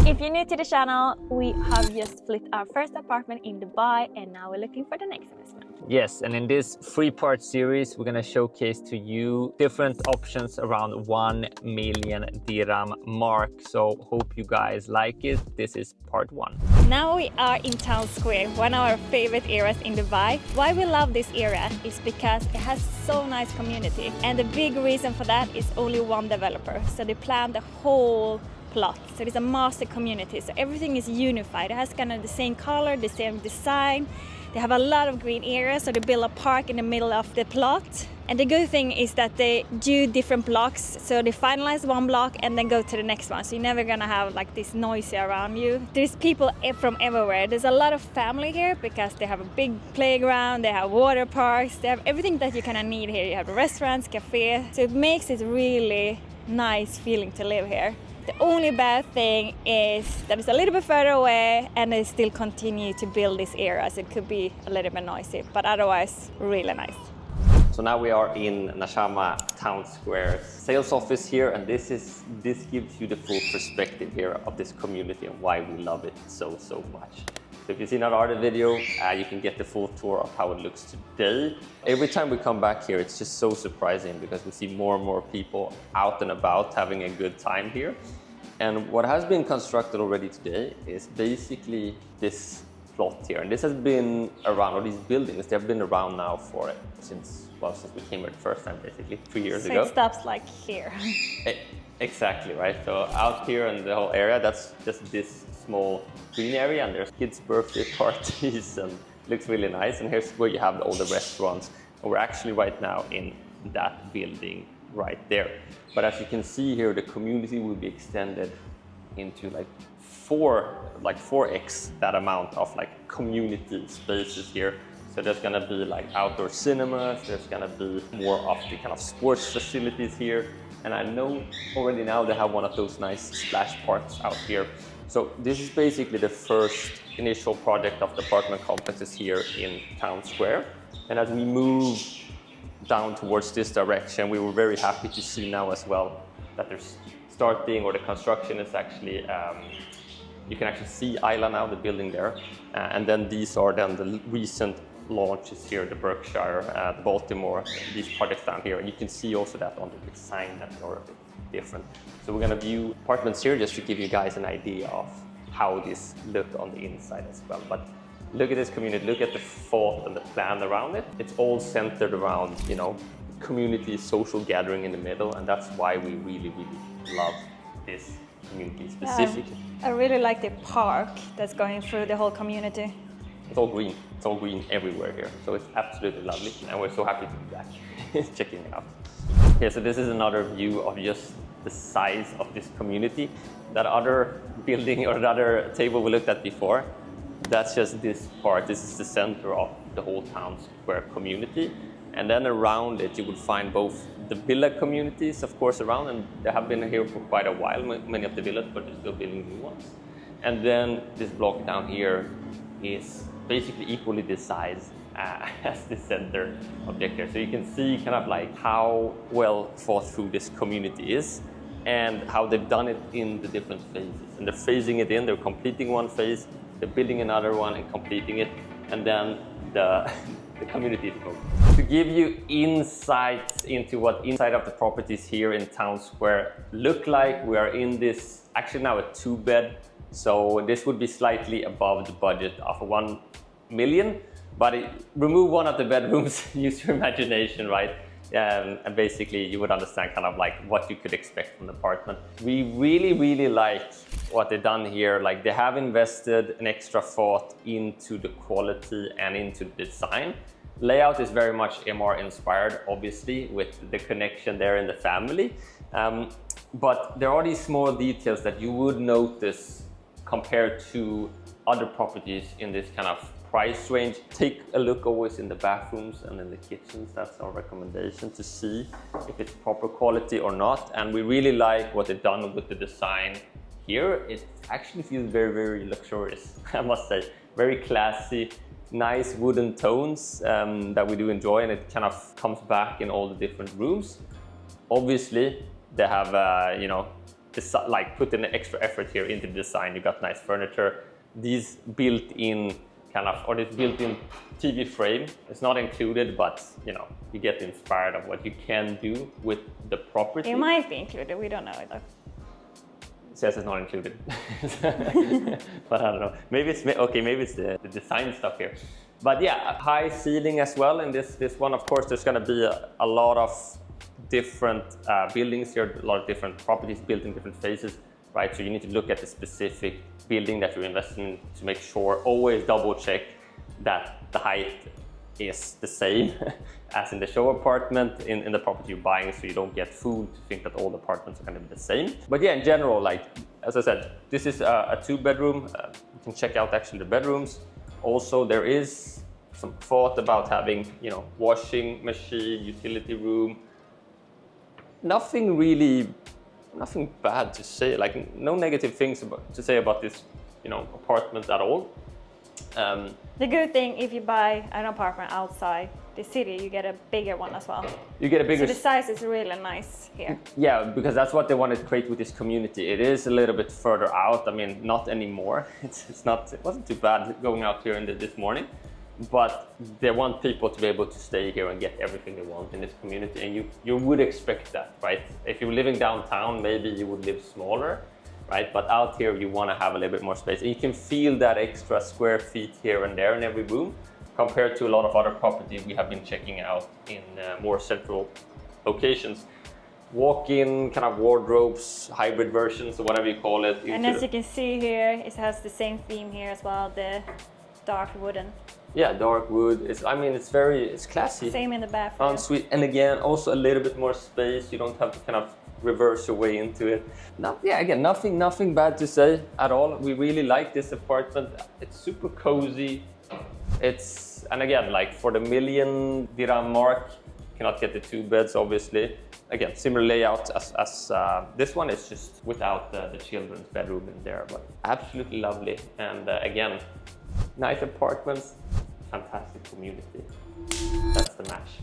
If you're new to the channel, we have just flipped our first apartment in Dubai and now we're looking for the next investment. Yes, and in this three-part series, we're going to showcase to you different options around 1 million dirham mark. So hope you guys like it. This is part 1. Now we are in Town Square, one of our favorite areas in Dubai. Why we love this area is because it has so nice community. And the big reason for that is only one developer. So they plan the whole plot. So it's a master community. So everything is unified. It has kind of the same color, the same design. They have a lot of green areas, so they build a park in the middle of the plot. And the good thing is that they do different blocks, so they finalize one block and then go to the next one. So you're never gonna have like this noisy around you. There's people from everywhere. There's a lot of family here because they have a big playground, they have water parks, they have everything that you kind of need here. You have restaurants, cafe, so it makes it really nice feeling to live here. The only bad thing is that it's a little bit further away and they still continue to build this area, so it could be a little bit noisy, but otherwise really nice. So now we are in Nshama Town Square sales office here, and this gives you the full perspective here of this community and why we love it so much. So if you've seen our other video, you can get the full tour of how it looks today. Every time we come back here, it's just so surprising because we see more and more people out and about having a good time here. And what has been constructed already today is basically this plot here. And this has been around, or these buildings, they've been around now for since we came here the first time, basically 3 years ago. So it stops like here. Exactly, right? So out here in the whole area, that's just this small green area, and there's kids' birthday parties and it looks really nice. And here's where you have all the restaurants. And we're actually right now in that building right there. But as you can see here, the community will be extended into like 4x that amount of like community spaces here. So there's gonna be like outdoor cinemas, there's gonna be more of the kind of sports facilities here. And I know already now they have one of those nice splash parks out here. So this is basically the first initial project of the apartment complexes here in Town Square. And as we move down towards this direction, we were very happy to see now as well that there's starting, or the construction is actually, you can actually see Isla now, the building there. And then these are then the recent launches here, the Berkshire, the Baltimore, these projects down here. And you can see also that on the design that are a bit different. So we're gonna view apartments here just to give you guys an idea of how this looked on the inside as well. But look at this community, look at the thought and the plan around it. It's all centered around, you know, community, social gathering in the middle, and that's why we really love this community specifically. I really like the park that's going through the whole community. It's all green. It's all green everywhere here. So it's absolutely lovely. And we're so happy to be back checking it out. Yeah, so this is another view of just the size of this community. That other building or the other table we looked at before, that's just this part. This is the center of the whole Town Square community. And then around it, you would find both the villa communities, of course, around, and they have been here for quite a while, many of the villas, but they're still building new ones. And then this block down here is basically equally the size as the center object here. So you can see kind of like how well thought through this community is and how they've done it in the different phases. And they're phasing it in, they're completing one phase, they're building another one and completing it, and then the community is moving. To give you insights into what inside of the properties here in Town Square look like, we are in this, actually now a 2-bed. So this would be slightly above the budget of 1 million, but remove one of the bedrooms, use your imagination, right? And basically you would understand kind of like what you could expect from the apartment. We really like what they've done here. Like they have invested an extra thought into the quality and into the design. Layout is very much Emaar-inspired, obviously, with the connection there in the family. But there are these small details that you would notice compared to other properties in this kind of price range. Take a look always in the bathrooms and in the kitchens. That's our recommendation, to see if it's proper quality or not. And we really like what they've done with the design here. It actually feels very luxurious, I must say. Very classy, nice wooden tones that we do enjoy, and it kind of comes back in all the different rooms. Obviously, they have, you know, like put in an extra effort here into the design. You got nice furniture. These built-in this built-in TV frame is not included, but you know, you get inspired of what you can do with the property. It might be included, we don't know it though. It says it's not included. But I don't know. Maybe it's the design stuff here. But yeah, high ceiling as well in this one. Of course, there's going to be a lot of different buildings here, a lot of different properties built in different phases, right? So you need to look at the specific building that you're investing in to make sure, always double check that the height is the same as in the show apartment in the property you're buying, so you don't get fooled to think that all the apartments are going to be the same. But yeah, in general, like as I said, this is a 2-bedroom. You can check out actually the bedrooms. Also, there is some thought about having, you know, washing machine, utility room. Nothing bad to say, like no negative things to say about this, you know, apartment at all. The good thing, if you buy an apartment outside the city, you get a bigger one as well. You get a bigger. So the size is really nice here. Yeah, because that's what they wanted to create with this community. It is a little bit further out. I mean, not anymore. It wasn't too bad going out here this morning, but they want people to be able to stay here and get everything they want in this community. And you would expect that, right? If you're living downtown, maybe you would live smaller, right? But out here, you want to have a little bit more space. And you can feel that extra square feet here and there in every room, compared to a lot of other properties we have been checking out in more central locations. Walk-in kind of wardrobes, hybrid versions, or whatever you call it. And as you can see here, it has the same theme here as well, the dark wooden. Yeah, dark wood. It's classy. Same in the bathroom. Ensuite, and again, also a little bit more space. You don't have to kind of reverse your way into it. Again, nothing bad to say at all. We really like this apartment. It's super cozy. And again, like for the $1 million dirham mark, you cannot get the 2 beds, obviously. Again, similar layout as this one. It's just without the children's bedroom in there, but absolutely lovely. And again, nice apartments, fantastic community. That's the match.